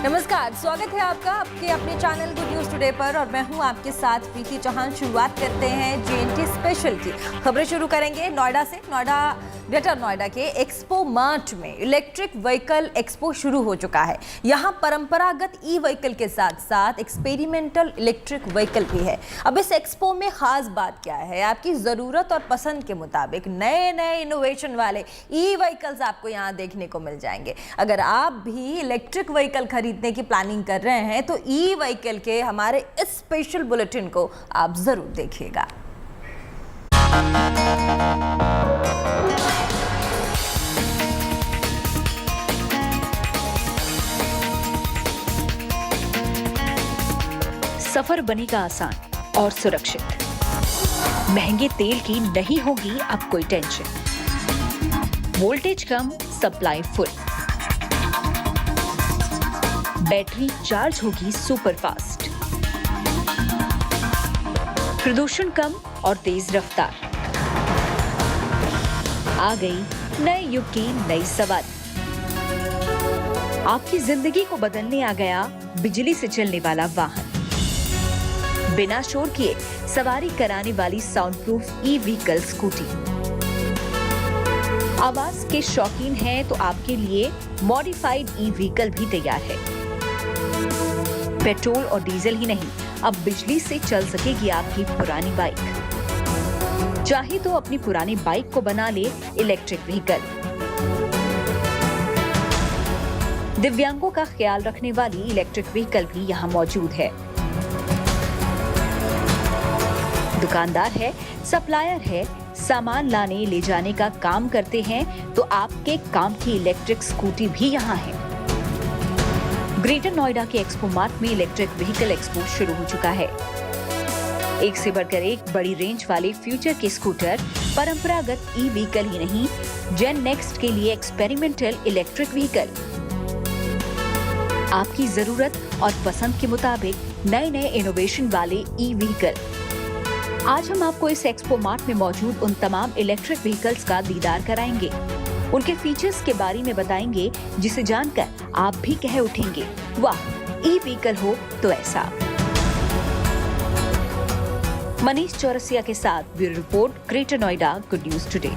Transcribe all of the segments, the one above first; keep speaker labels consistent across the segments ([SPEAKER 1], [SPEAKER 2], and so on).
[SPEAKER 1] नमस्कार, स्वागत है आपका आपके अपने चैनल गुड न्यूज टुडे पर और मैं हूं आपके साथ प्रीति चौहान। शुरुआत करते हैं जेएनटी स्पेशल की खबरें शुरू करेंगे नोएडा से। ग्रेटर नोएडा के एक्सपो मार्ट में इलेक्ट्रिक व्हीकल एक्सपो शुरू हो चुका है। यहां परंपरागत ई व्हीकल के साथ साथ एक्सपेरिमेंटल इलेक्ट्रिक व्हीकल भी है। अब इस एक्सपो में खास बात क्या है, आपकी ज़रूरत और पसंद के मुताबिक नए नए इनोवेशन वाले ई व्हीकल्स आपको यहां देखने को मिल जाएंगे। अगर आप भी इलेक्ट्रिक व्हीकल खरीदने की प्लानिंग कर रहे हैं तो ई व्हीकल के हमारे इस स्पेशल बुलेटिन को आप जरूर देखिएगा।
[SPEAKER 2] सफर बनेगा आसान और सुरक्षित। महंगे तेल की नहीं होगी अब कोई टेंशन। वोल्टेज कम, सप्लाई फुल। बैटरी चार्ज होगी सुपर फास्ट। प्रदूषण कम और तेज रफ्तार। आ गई नए युग की नई सवारी। आपकी जिंदगी को बदलने आ गया बिजली से चलने वाला वाहन। बिना शोर किए सवारी कराने वाली sound proof e vehicle scooty. आवाज के शौकीन हैं तो आपके लिए मॉडिफाइड ई व्हीकल भी तैयार है। पेट्रोल और डीजल ही नहीं, अब बिजली से चल सकेगी आपकी पुरानी बाइक। चाहे तो अपनी पुरानी बाइक को बना ले इलेक्ट्रिक व्हीकल। दिव्यांगों का ख्याल रखने वाली इलेक्ट्रिक व्हीकल भी यहाँ मौजूद है। दुकानदार है, सप्लायर है, सामान लाने ले जाने का काम करते हैं तो आपके काम की इलेक्ट्रिक स्कूटी भी यहाँ है। ग्रेटर नोएडा के एक्सपो मार्ट में इलेक्ट्रिक व्हीकल एक्सपो शुरू हो चुका है। एक से बढ़कर एक बड़ी रेंज वाले फ्यूचर के स्कूटर, परंपरागत ई व्हीकल ही नहीं, जेन नेक्स्ट के लिए एक्सपेरिमेंटल इलेक्ट्रिक व्हीकल। आपकी जरूरत और पसंद के मुताबिक नए नए इनोवेशन वाले ई व्हीकल। आज हम आपको इस एक्सपो मार्ट में मौजूद उन तमाम इलेक्ट्रिक व्हीकल्स का दीदार कराएंगे। उनके फीचर्स के बारे में बताएंगे जिसे जानकर आप भी कह उठेंगे, वाह, ई व्हीकल हो तो ऐसा। मनीष चौरसिया के साथ bureau report, greater Noida, good news today.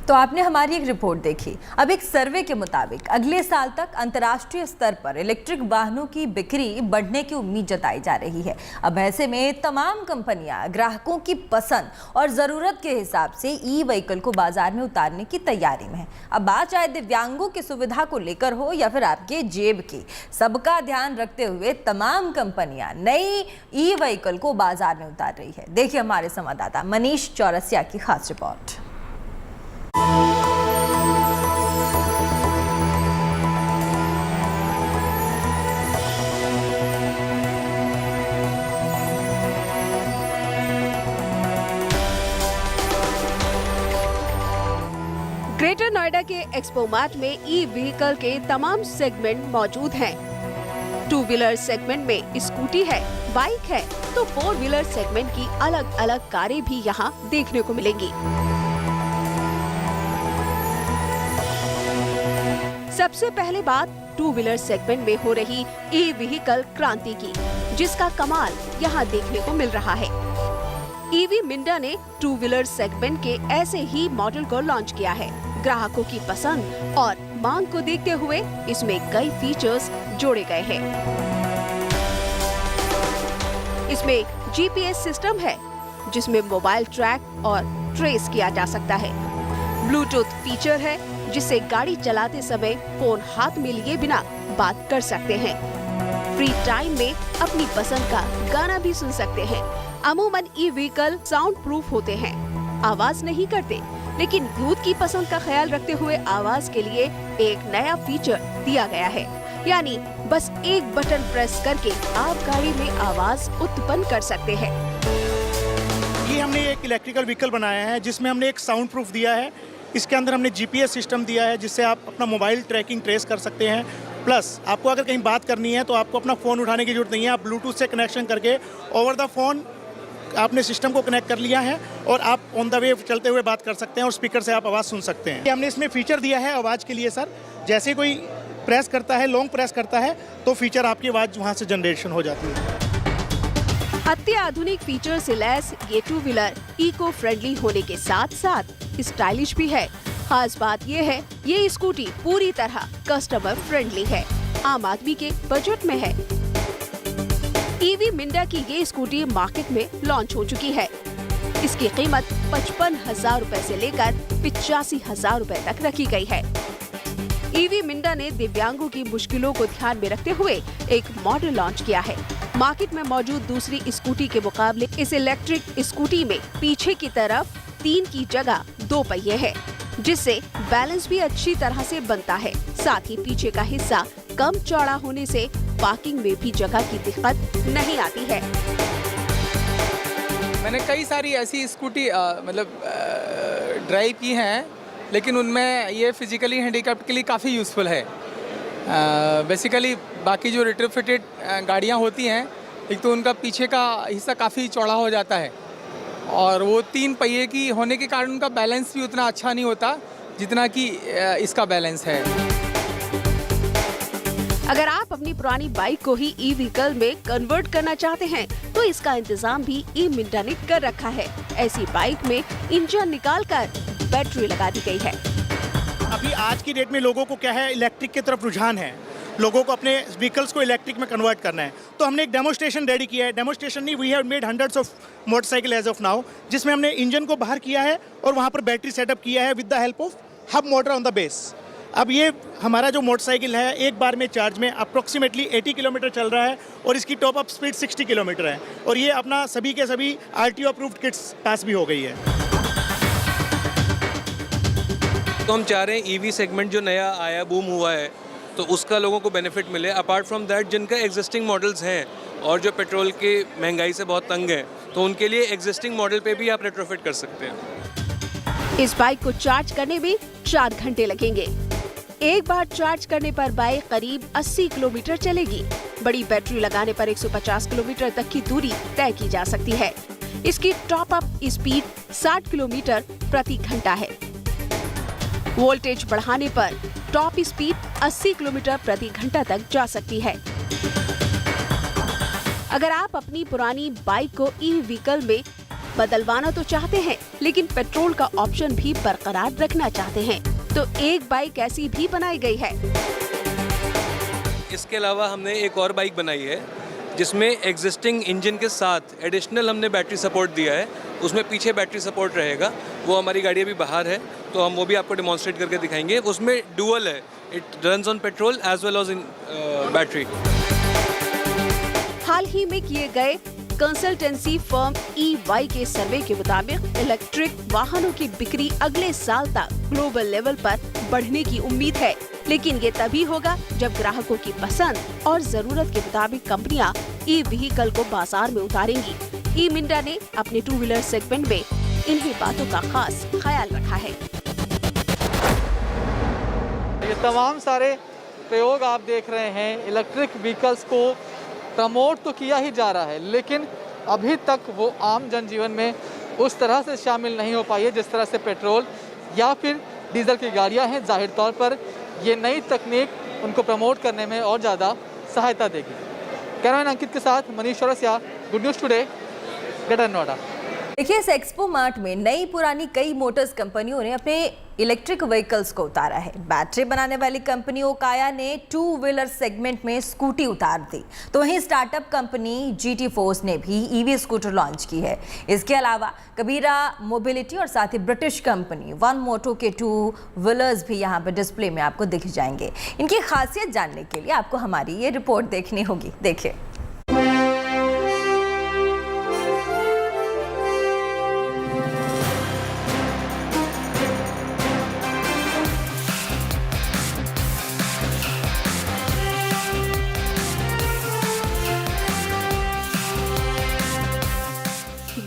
[SPEAKER 1] तो आपने हमारी एक रिपोर्ट देखी। अब एक सर्वे के मुताबिक अगले साल तक अंतर्राष्ट्रीय स्तर पर इलेक्ट्रिक वाहनों की बिक्री बढ़ने की उम्मीद जताई जा रही है। अब ऐसे में तमाम कंपनियां ग्राहकों की पसंद और ज़रूरत के हिसाब से ई व्हीकल को बाजार में उतारने की तैयारी में है। अब बात चाहे दिव्यांगों की सुविधा को लेकर हो या फिर आपके जेब की, सबका ध्यान रखते हुए तमाम कंपनियां नई ई व्हीकल को बाजार में उतार रही है। देखिए हमारे संवाददाता मनीष चौरसिया की खास रिपोर्ट।
[SPEAKER 3] ग्रेटर नोएडा के एक्सपो मार्ट में ई व्हीकल के तमाम सेगमेंट मौजूद हैं। टू व्हीलर सेगमेंट में स्कूटी है, बाइक है, तो फोर व्हीलर सेगमेंट की अलग अलग कारें भी यहाँ देखने को मिलेंगी। सबसे पहले बात टू व्हीलर सेगमेंट में हो रही ई व्हीकल क्रांति की, जिसका कमाल यहाँ देखने को मिल रहा है। ईवी मिंडा ने टू व्हीलर सेगमेंट के ऐसे ही मॉडल को लॉन्च किया है। ग्राहकों की पसंद और मांग को देखते हुए इसमें कई फीचर्स जोड़े गए हैं। इसमें जीपीएस सिस्टम है, जिसमें मोबाइल ट्रैक और ट्रेस किया जा सकता है। ब्लूटूथ फीचर है, जिससे गाड़ी चलाते समय फोन हाथ में लिए बिना बात कर सकते हैं। फ्री टाइम में अपनी पसंद का गाना भी सुन सकते हैं। अमूमन ई व्हीकल साउंड प्रूफ होते हैं, आवाज नहीं करते, लेकिन यूथ की पसंद का ख्याल रखते हुए आवाज के लिए एक नया फीचर दिया गया है, यानी बस एक बटन प्रेस करके आप गाड़ी में आवाज उत्पन्न कर सकते हैं।
[SPEAKER 4] ये हमने एक इलेक्ट्रिकल व्हीकल बनाया है जिसमें हमने एक साउंड प्रूफ दिया है। इसके अंदर हमने जीपीएस सिस्टम दिया है जिससे आप अपना मोबाइल ट्रैकिंग ट्रेस कर सकते हैं। प्लस आपको अगर कहीं बात करनी है तो आपको अपना फ़ोन उठाने की जरूरत नहीं है, आप ब्लूटूथ से कनेक्शन करके ओवर द फ़ोन आपने सिस्टम को कनेक्ट कर लिया है और आप ऑन द वे चलते हुए बात कर सकते हैं और स्पीकर से आप आवाज़ सुन सकते हैं। हमने इसमें फीचर दिया है आवाज़ के लिए सर, जैसे कोई प्रेस करता है, लॉन्ग प्रेस करता है तो फीचर आपकी आवाज़ वहाँ से जनरेशन हो जाती है।
[SPEAKER 3] अत्याधुनिक फीचर से लैस ये टू व्हीलर इको फ्रेंडली होने के साथ साथ स्टाइलिश भी है। खास बात ये है, ये स्कूटी पूरी तरह कस्टमर फ्रेंडली है, आम आदमी के बजट में है। ईवी मिंडा की ये स्कूटी मार्केट में लॉन्च हो चुकी है। इसकी कीमत 55,000 रूपए से लेकर 85,000 रूपए तक रखी गई है। ईवी मिंडा ने दिव्यांगों की मुश्किलों को ध्यान में रखते हुए एक मॉडल लॉन्च किया है। मार्केट में मौजूद दूसरी स्कूटी के मुकाबले इस इलेक्ट्रिक स्कूटी में पीछे की तरफ 3 की जगह 2 पहिए हैं, जिससे बैलेंस भी अच्छी तरह से बनता है। साथ ही पीछे का हिस्सा कम चौड़ा होने से पार्किंग में भी जगह की दिक्कत नहीं आती है।
[SPEAKER 5] मैंने कई सारी ऐसी स्कूटी ड्राइव की हैं, लेकिन उनमें ये फिजिकली हैंडीकैप्ड के लिए काफ़ी यूज़फुल है। बेसिकली बाकी जो रिट्रोफिटेड गाड़ियाँ होती हैं, एक तो उनका पीछे का हिस्सा काफ़ी चौड़ा हो जाता है और वो 3 पहिए की होने के कारण उनका बैलेंस भी उतना अच्छा नहीं होता जितना कि इसका बैलेंस है।
[SPEAKER 3] अगर आप अपनी पुरानी बाइक को ही ई व्हीकल में कन्वर्ट करना चाहते हैं तो इसका इंतजाम भी ई मिंडा ने कर रखा है। ऐसी बाइक में इंजन निकालकर बैटरी लगा दी गई है।
[SPEAKER 4] अभी आज की डेट में लोगों को क्या है, इलेक्ट्रिक की तरफ रुझान है, लोगों को अपने व्हीकल्स को इलेक्ट्रिक में कन्वर्ट करना है। तो हमने एक डेमोस्ट्रेशन रेडी किया है। डेमोस्ट्रेशन नहीं, we have made hundreds of motorcycle as of now, जिसमें हमने इंजन को बाहर किया है और वहाँ पर बैटरी सेटअप किया है with the help of hub motor on the base. अब ये हमारा जो मोटरसाइकिल है एक बार में चार्ज में अप्रोक्सीमेटली 80 किलोमीटर चल रहा है और इसकी टॉप अप स्पीड 60 किलोमीटर है और ये अपना सभी के सभी RTO अप्रूव्ड किट्स पास भी हो गई है।
[SPEAKER 6] तो हम चाह रहे हैं ईवी सेगमेंट जो नया आया, बूम हुआ है, तो उसका लोगों को बेनिफिट मिले। अपार्ट फ्रॉम दैट, जिनका एग्जिस्टिंग मॉडल्स हैं और जो पेट्रोल की महंगाई से बहुत तंग है, तो उनके लिए एग्जिस्टिंग मॉडल पे भी आप रेट्रोफिट कर सकते हैं।
[SPEAKER 3] इस बाइक को चार्ज करने में 4 घंटे लगेंगे। एक बार चार्ज करने पर बाइक करीब 80 किलोमीटर चलेगी। बड़ी बैटरी लगाने पर 150 किलोमीटर तक की दूरी तय की जा सकती है। इसकी टॉप अप स्पीड 60 किलोमीटर प्रति घंटा है। वोल्टेज बढ़ाने पर टॉप स्पीड 80 किलोमीटर प्रति घंटा तक जा सकती है। अगर आप अपनी पुरानी बाइक को ई व्हीकल में बदलवाना तो चाहते हैं, लेकिन पेट्रोल का ऑप्शन भी बरकरार रखना चाहते हैं, तो एक बाइक ऐसी भी बनाई गई है।
[SPEAKER 6] इसके अलावा हमने एक और बाइक बनाई है जिसमें एग्जिस्टिंग इंजन के साथ एडिशनल हमने बैटरी सपोर्ट दिया है। उसमें पीछे बैटरी सपोर्ट रहेगा। वो हमारी गाड़ी अभी बाहर है, तो हम वो भी आपको डेमोन्स्ट्रेट करके दिखाएंगे। उसमें डुअल है, it runs on petrol as well as in battery.
[SPEAKER 3] हाल ही में किए गए कंसल्टेंसी फर्म EY के सर्वे के मुताबिक इलेक्ट्रिक वाहनों की बिक्री अगले साल तक ग्लोबल लेवल पर बढ़ने की उम्मीद है, लेकिन ये तभी होगा जब ग्राहकों की पसंद और जरूरत के मुताबिक कंपनियां ई व्हीकल को बाजार में उतारेंगी। ई मिंडा ने अपने 2 व्हीलर सेगमेंट में इन्हीं बातों का खास ख्याल रखा है।
[SPEAKER 7] ये तमाम सारे प्रयोग आप देख रहे हैं, इलेक्ट्रिक व्हीकल्स को प्रमोट तो किया ही जा रहा है, लेकिन अभी तक वो आम जनजीवन में उस तरह से शामिल नहीं हो पाई है जिस तरह से पेट्रोल या फिर डीजल की गाड़ियां हैं। जाहिर तौर पर ये नई तकनीक उनको प्रमोट करने में और ज़्यादा सहायता देगी। कैमरामैन अंकित के साथ Manish Chaurasia, good news today, greater Noida.
[SPEAKER 1] देखिए, इस एक्सपो मार्ट में नई पुरानी कई मोटर्स कंपनियों ने अपने इलेक्ट्रिक व्हीकल्स को उतारा है। बैटरी बनाने वाली कंपनी ओकाया ने 2 व्हीलर सेगमेंट में स्कूटी उतार दी, तो वहीं स्टार्टअप कंपनी GT फोर्स ने भी ईवी स्कूटर लॉन्च की है। इसके अलावा कबीरा मोबिलिटी और साथ ही ब्रिटिश कंपनी वन मोटो के 2 व्हीलर्स भी यहाँ पर डिस्प्ले में आपको दिख जाएंगे। इनकी खासियत जानने के लिए आपको हमारी ये रिपोर्ट देखनी होगी। देखिए,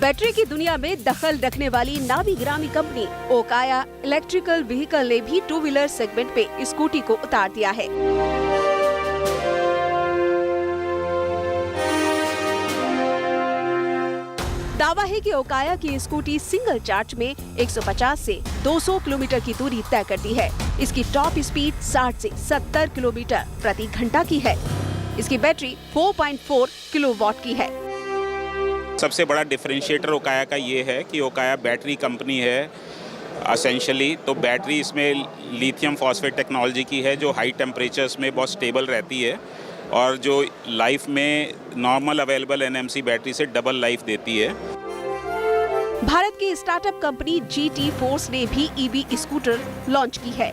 [SPEAKER 3] बैटरी की दुनिया में दखल रखने वाली नामी गिरामी कंपनी ओकाया इलेक्ट्रिकल व्हीकल ने भी टू व्हीलर सेगमेंट पे स्कूटी को उतार दिया है। दावा है कि ओकाया की स्कूटी सिंगल चार्ज में 150 से 200 किलोमीटर की दूरी तय करती है। इसकी टॉप स्पीड 60 से 70 किलोमीटर प्रति घंटा की है। इसकी बैटरी 4.4 किलोवाट की है।
[SPEAKER 8] सबसे बड़ा डिफरेंशिएटर ओकाया का ये है कि ओकाया बैटरी कंपनी है एसेंशियली। तो बैटरी इसमें लिथियम फॉस्फेट टेक्नोलॉजी की है जो हाई टेम्परेचर्स में बहुत स्टेबल रहती है और जो लाइफ में नॉर्मल अवेलेबल एनएमसी बैटरी से डबल लाइफ देती है।
[SPEAKER 3] भारत की स्टार्टअप कंपनी GT फोर्स ने भी ईवी स्कूटर लॉन्च की है।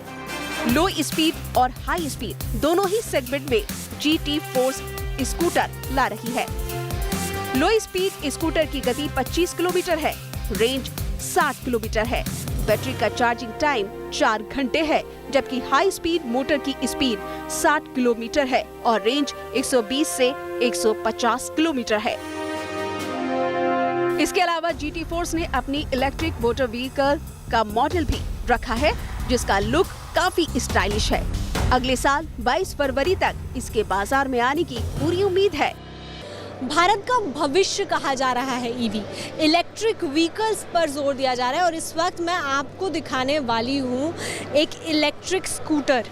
[SPEAKER 3] लो स्पीड और हाई स्पीड दोनों ही सेगमेंट में GT फोर्स स्कूटर ला रही है। लो स्पीड स्कूटर की गति 25 किलोमीटर है, रेंज 60 किलोमीटर है, बैटरी का चार्जिंग टाइम 4 घंटे है, जबकि हाई स्पीड मोटर की स्पीड 60 किलोमीटर है और रेंज 120 से 150 किलोमीटर है। इसके अलावा GT फोर्स ने अपनी इलेक्ट्रिक मोटर व्हीकल का मॉडल भी रखा है जिसका लुक काफी स्टाइलिश है। अगले साल 22 फरवरी तक इसके बाजार में आने की पूरी उम्मीद है।
[SPEAKER 1] भारत का भविष्य कहा जा रहा है ईवी, इलेक्ट्रिक व्हीकल्स पर जोर दिया जा रहा है और इस वक्त मैं आपको दिखाने वाली हूँ एक इलेक्ट्रिक स्कूटर।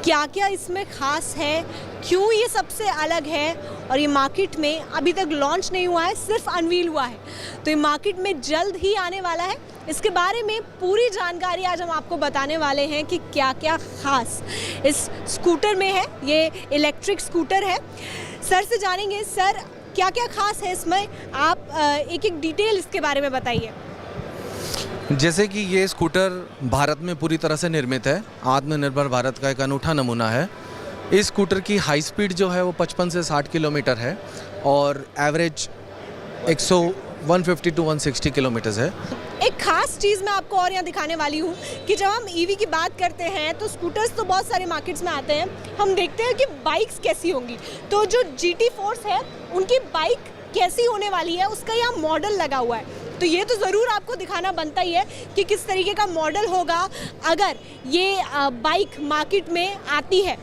[SPEAKER 1] क्या क्या इसमें खास है, क्यों ये सबसे अलग है और ये मार्केट में अभी तक लॉन्च नहीं हुआ है, सिर्फ अनवील हुआ है, तो ये मार्केट में जल्द ही आने वाला है। इसके बारे में पूरी जानकारी आज हम आपको बताने वाले हैं कि क्या क्या खास इस स्कूटर में है। ये इलेक्ट्रिक स्कूटर है। सर से जानेंगे, सर क्या क्या खास है इसमें, आप एक एक डिटेल इसके बारे में बताइए।
[SPEAKER 9] जैसे कि ये स्कूटर भारत में पूरी तरह से निर्मित है, आत्मनिर्भर भारत का एक अनूठा नमूना है। इस स्कूटर की हाई स्पीड जो है वो 55 से 60 किलोमीटर है और एवरेज 150 टू 160 किलोमीटर है।
[SPEAKER 1] एक खास चीज़ मैं आपको और यहाँ दिखाने वाली हूँ कि जब हम ईवी की बात करते हैं तो स्कूटर्स तो बहुत सारे मार्केट्स में आते हैं, हम देखते हैं कि बाइक्स कैसी होंगी। तो जो GT फोर्स है उनकी बाइक कैसी होने वाली है उसका यहाँ मॉडल लगा हुआ है, तो ये तो ज़रूर आपको दिखाना बनता ही है कि किस तरीके का मॉडल होगा अगर ये बाइक मार्केट में आती है।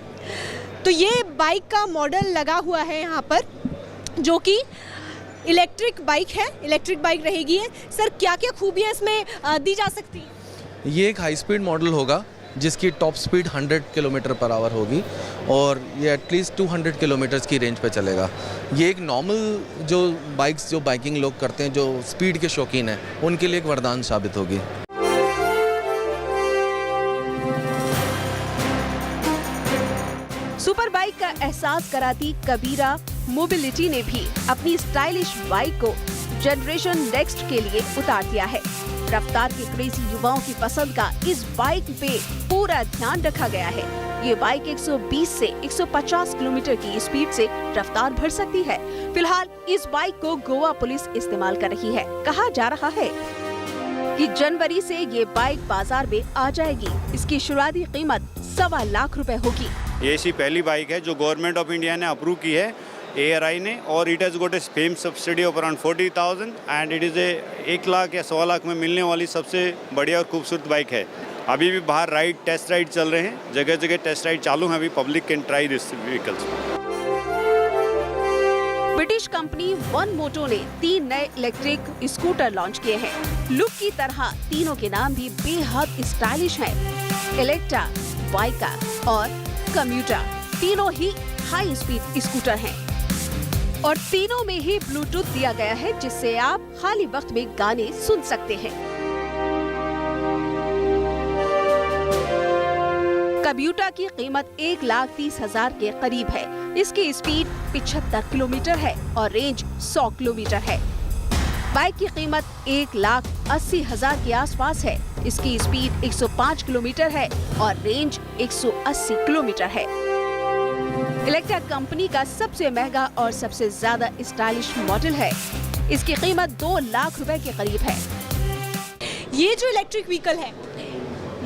[SPEAKER 1] तो ये बाइक का मॉडल लगा हुआ है यहाँ पर जो कि इलेक्ट्रिक बाइक है, इलेक्ट्रिक बाइक रहेगी। सर क्या क्या खूबियाँ इसमें दी जा सकती हैं?
[SPEAKER 9] ये एक हाई स्पीड मॉडल होगा जिसकी top speed 100 kilometre per hour होगी और ये एटलीस्ट 200 किलोमीटर्स की रेंज पे चलेगा। ये एक नॉर्मल जो बाइक्स जो बाइकिंग लोग करते हैं, जो स्पीड के शौकीन हैं, उनके लिए एक वरदान साबित होगी।
[SPEAKER 3] सुपर बाइक का एहसास कराती कबीरा मोबिलिटी ने भी अपनी स्टाइलिश बाइक को जनरेशन नेक्स्ट के लिए उतार दिया है। रफ्तार के क्रेजी युवाओं की पसंद का इस बाइक पे पूरा ध्यान रखा गया है। ये बाइक 120 से 150 किलोमीटर की स्पीड से रफ्तार भर सकती है। फिलहाल इस बाइक को गोवा पुलिस इस्तेमाल कर रही है। कहा जा रहा है कि जनवरी से ये बाइक बाजार में आ जाएगी। इसकी शुरुआती कीमत 1.25 लाख रुपए होगी।
[SPEAKER 10] ये ऐसी पहली बाइक है जो गवर्नमेंट ऑफ इंडिया ने अप्रूव की है, ARI ने, और it has got a fame subsidy of around 40,000 and it is 1 lakh या 1.25 लाख में मिलने वाली सबसे बढ़िया और खूबसूरत बाइक है। अभी भी बाहर टेस्ट राइड चल रहे हैं, जगह जगह टेस्ट राइड चालू हैं। अभी public can try this vehicles.
[SPEAKER 3] British company One Moto ने 3 नए इलेक्ट्रिक स्कूटर लॉन्च किए हैं। लुक की तरह तीनों के नाम भी बेहद स्टाइलिश हैं। इलेक्ट्रा, वाइका और कम्यूटर तीनों ही हाई स्पीड स्कूटर हैं और तीनों में ही ब्लूटूथ दिया गया है जिससे आप खाली वक्त में गाने सुन सकते हैं। कम्यूटर की कीमत 1,30,000 के करीब है। इसकी स्पीड 75 किलोमीटर है और रेंज 100 किलोमीटर है। बाइक की कीमत 1,80,000 के आसपास है। इसकी स्पीड 105 किलोमीटर है और रेंज 180 किलोमीटर है। इलेक्ट्रा कंपनी का सबसे महंगा और सबसे ज्यादा स्टाइलिश मॉडल है। इसकी कीमत 2 लाख रुपए के करीब है।
[SPEAKER 1] ये जो इलेक्ट्रिक व्हीकल है,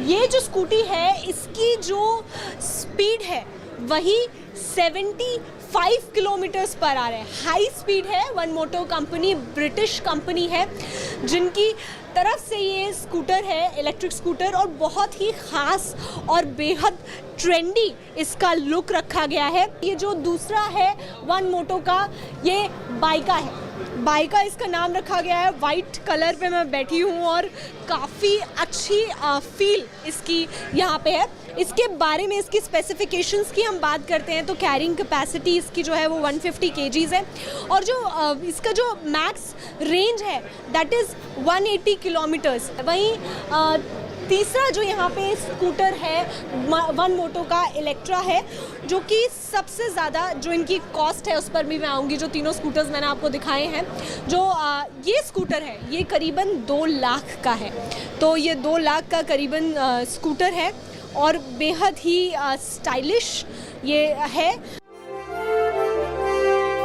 [SPEAKER 1] ये जो स्कूटी है, इसकी जो स्पीड है वही 75
[SPEAKER 11] 5 किलोमीटर्स पर आ रहे हैं। हाई स्पीड है। वन मोटो कंपनी ब्रिटिश कंपनी है जिनकी तरफ से ये स्कूटर है, इलेक्ट्रिक स्कूटर, और बहुत ही ख़ास और बेहद ट्रेंडी इसका लुक रखा गया है। ये जो दूसरा है वन मोटो का, ये बाइका है। बाइका इसका नाम रखा गया है। वाइट कलर पे मैं बैठी हूँ और काफ़ी अच्छी फील इसकी यहाँ पे है। इसके बारे में, इसकी स्पेसिफिकेशंस की हम बात करते हैं तो कैरिंग कैपेसिटी इसकी जो है वो 150 kgs है, और जो इसका जो मैक्स रेंज है दैट इज़ 180 किलोमीटर्स। वहीं तीसरा जो यहाँ पे स्कूटर है वन मोटो का इलेक्ट्रा है, जो कि सबसे ज़्यादा जो इनकी कॉस्ट है उस पर भी मैं आऊँगी। जो तीनों स्कूटर्स मैंने आपको दिखाए हैं, जो ये स्कूटर है ये करीबन 2 लाख का है। तो ये 2 लाख का करीबन स्कूटर है और बेहद ही स्टाइलिश ये है।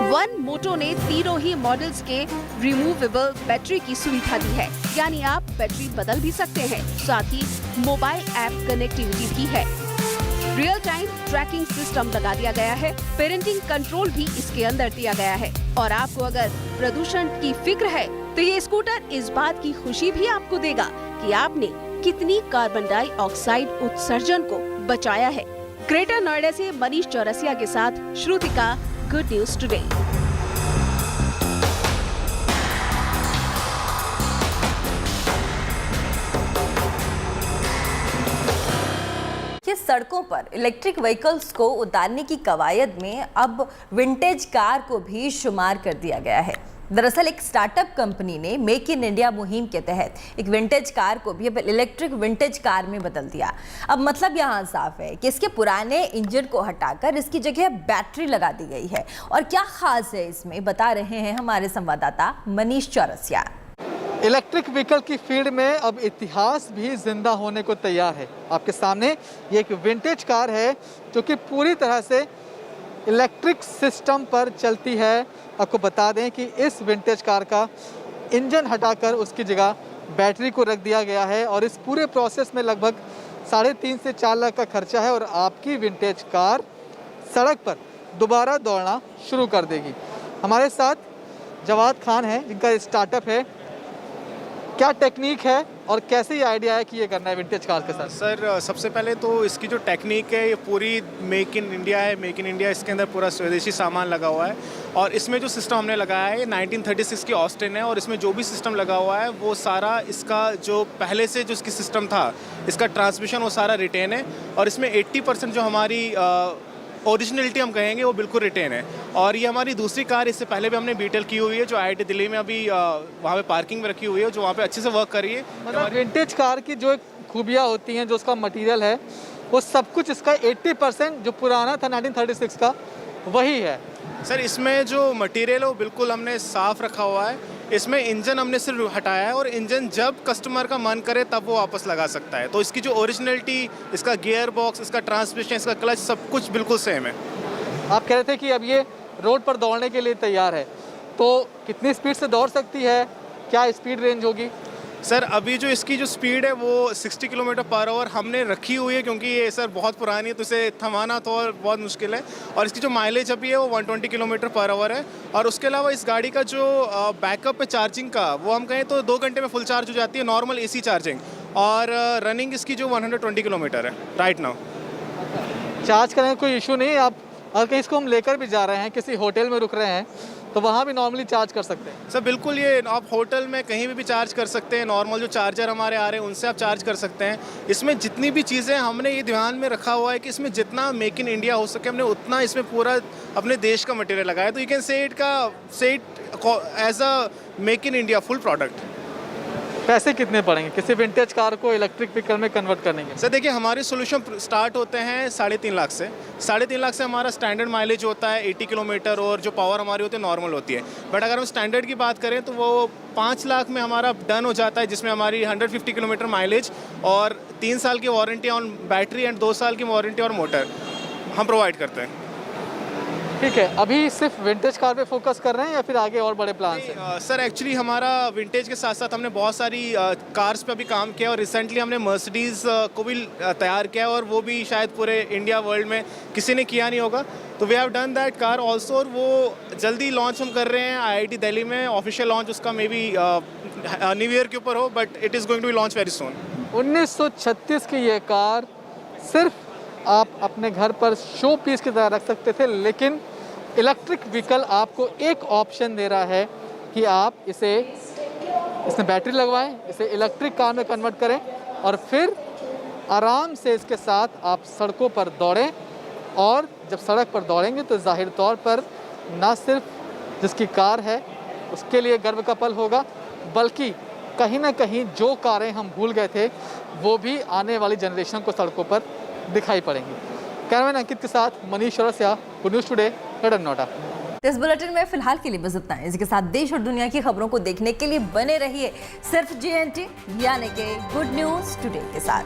[SPEAKER 3] वन मोटो ने तीनों ही मॉडल्स के रिमूवेबल बैटरी की सुविधा दी है, यानी आप बैटरी बदल भी सकते हैं। साथ ही मोबाइल ऐप कनेक्टिविटी भी है। रियल टाइम ट्रैकिंग सिस्टम लगा दिया गया है। पेरेंटिंग कंट्रोल भी इसके अंदर दिया गया है। और आपको अगर प्रदूषण की फिक्र है तो ये स्कूटर इस बात की खुशी भी आपको देगा कि आपने कितनी कार्बन डाइऑक्साइड उत्सर्जन को बचाया है। ग्रेटर नोएडा से मनीष चौरसिया के साथ श्रुतिका, गुड न्यूज टुडे।
[SPEAKER 1] कि सड़कों पर इलेक्ट्रिक व्हीकल्स को उतारने की कवायद में अब विंटेज कार को भी शुमार कर दिया गया है। दरअसल एक स्टार्टअप कंपनी ने मेक इन इंडिया मुहिम के तहत एक विंटेज कार को भी अब इलेक्ट्रिक विंटेज कार में बदल दिया। अब मतलब यहाँ साफ है कि इसके पुराने इंजन को हटाकर इसकी जगह बैटरी लगा दी गई है। और क्या खास है इसमें, बता रहे हैं हमारे संवाददाता मनीष चौरसिया।
[SPEAKER 7] इलेक्ट्रिक व्हीकल की फील्ड में अब इतिहास भी जिंदा होने को तैयार है। आपके सामने ये एक विंटेज कार है जो कि पूरी तरह से इलेक्ट्रिक सिस्टम पर चलती है। आपको बता दें कि इस विंटेज कार का इंजन हटाकर उसकी जगह बैटरी को रख दिया गया है और इस पूरे प्रोसेस में लगभग 3.5 से 4 लाख का खर्चा है और आपकी विंटेज कार सड़क पर दोबारा दौड़ना शुरू कर देगी। हमारे साथ जवाद खान है जिनका स्टार्टअप है। क्या टेक्निक है और कैसे ये आइडिया है कि ये करना है विंटेज कार के साथ?
[SPEAKER 4] सर, सबसे पहले तो इसकी जो टेक्निक है ये पूरी मेक इन इंडिया है। मेक इन इंडिया, इसके अंदर पूरा स्वदेशी सामान लगा हुआ है और इसमें जो सिस्टम हमने लगाया है 1936 की ऑस्टिन है और इसमें जो भी सिस्टम लगा हुआ है वो सारा इसका जो पहले से जो इसकी सिस्टम था, इसका ट्रांसमिशन वो सारा रिटेन है और इसमें 80% जो हमारी ओरिजिनलिटी हम कहेंगे वो बिल्कुल रिटेन है। और ये हमारी दूसरी कार, इससे पहले भी हमने बीटल की हुई है जो IIT दिल्ली में अभी वहाँ पे पार्किंग में रखी हुई है, जो वहाँ पे अच्छे से वर्क कर रही है।
[SPEAKER 7] मतलब विंटेज कार की जो खूबियाँ होती हैं, जो उसका मटेरियल है, वो सब कुछ इसका 80% जो पुराना था 1936 का वही है।
[SPEAKER 4] सर, इसमें जो मटेरियल है वो बिल्कुल हमने साफ़ रखा हुआ है। इसमें इंजन हमने सिर्फ हटाया है और इंजन जब कस्टमर का मन करे तब वो वापस लगा सकता है। तो इसकी जो ओरिजिनलिटी, इसका गियर बॉक्स, इसका ट्रांसमिशन, इसका क्लच, सब कुछ बिल्कुल सेम है।
[SPEAKER 7] आप कह रहे थे कि अब ये रोड पर दौड़ने के लिए तैयार है, तो कितनी स्पीड से दौड़ सकती है, क्या स्पीड रेंज होगी?
[SPEAKER 4] सर, अभी जो इसकी जो स्पीड है वो 60 किलोमीटर पर आवर हमने रखी हुई है क्योंकि ये सर बहुत पुरानी है तो इसे थमाना तो और बहुत मुश्किल है। और इसकी जो माइलेज अभी है वो 120 किलोमीटर पर आवर है। और उसके अलावा इस गाड़ी का जो बैकअप है चार्जिंग का, वो हम कहें तो 2 घंटे में फुल चार्ज हो जाती है, नॉर्मल AC चार्जिंग। और रनिंग इसकी जो 120 किलोमीटर है राइट नाउ।
[SPEAKER 7] चार्ज करने का कोई इशू नहीं है। आप अगर कहीं इसको हम लेकर भी जा रहे हैं, किसी होटल में रुक रहे हैं, तो वहाँ भी नॉर्मली चार्ज कर सकते हैं?
[SPEAKER 4] सर बिल्कुल, ये आप होटल में कहीं भी चार्ज कर सकते हैं। नॉर्मल जो चार्जर हमारे आ रहे हैं उनसे आप चार्ज कर सकते हैं। इसमें जितनी भी चीज़ें हमने ये ध्यान में रखा हुआ है कि इसमें जितना मेक इन इंडिया हो सके हमने उतना इसमें पूरा अपने देश का मटेरियल लगाया। तो you can say it as a make in India full product.
[SPEAKER 7] पैसे कितने पड़ेंगे किसी विंटेज कार को इलेक्ट्रिक व्हीकल में कन्वर्ट करने के?
[SPEAKER 4] सर देखिए, हमारे सोल्यूशन स्टार्ट होते हैं 3.5 लाख से। 3.5 लाख से हमारा स्टैंडर्ड माइलेज होता है 80 किलोमीटर और जो पावर हमारी होती है नॉर्मल होती है। बट अगर हम स्टैंडर्ड की बात करें तो वो 5 लाख में हमारा डन हो जाता है, जिसमें हमारी 150 किलोमीटर माइलेज और 3 साल की वारंटी ऑन बैटरी एंड 2 साल की वारंटी और मोटर हम प्रोवाइड करते हैं।
[SPEAKER 7] ठीक है, अभी सिर्फ विंटेज कार पे फोकस कर रहे हैं या फिर आगे और बड़े प्लान्स हैं?
[SPEAKER 12] सर एक्चुअली हमारा विंटेज के साथ साथ हमने बहुत सारी कार्स पे भी काम किया और रिसेंटली हमने मर्सिडीज़ को भी तैयार किया है और वो भी शायद पूरे इंडिया वर्ल्ड में किसी ने किया नहीं होगा। तो we have done that car also और वो जल्दी लॉन्च हम कर रहे हैं IIT दिल्ली में। ऑफिशियल लॉन्च उसका मे बी न्यू ईयर के ऊपर हो, but it is going to be launch very soon.
[SPEAKER 7] 1936 की ये कार सिर्फ आप अपने घर पर शो पीस की तरह रख सकते थे, लेकिन इलेक्ट्रिक व्हीकल आपको एक ऑप्शन दे रहा है कि आप इसमें बैटरी लगवाएं, इसे इलेक्ट्रिक कार में कन्वर्ट करें और फिर आराम से इसके साथ आप सड़कों पर दौड़ें। और जब सड़क पर दौड़ेंगे तो जाहिर तौर पर ना सिर्फ जिसकी कार है उसके लिए गर्व का पल होगा, बल्कि कहीं ना कहीं जो कारें हम भूल गए थे वो भी आने वाली जनरेशन को सड़कों पर दिखाई पड़ेंगी। कैमरामैन अंकित के साथ Manish Chaurasia, good news today, greater Noida.
[SPEAKER 1] इस बुलेटिन में फिलहाल के लिए बस इतना है। इसके साथ देश और दुनिया की खबरों को देखने के लिए बने रहिए सिर्फ GNT यानी के गुड न्यूज़ टुडे के साथ।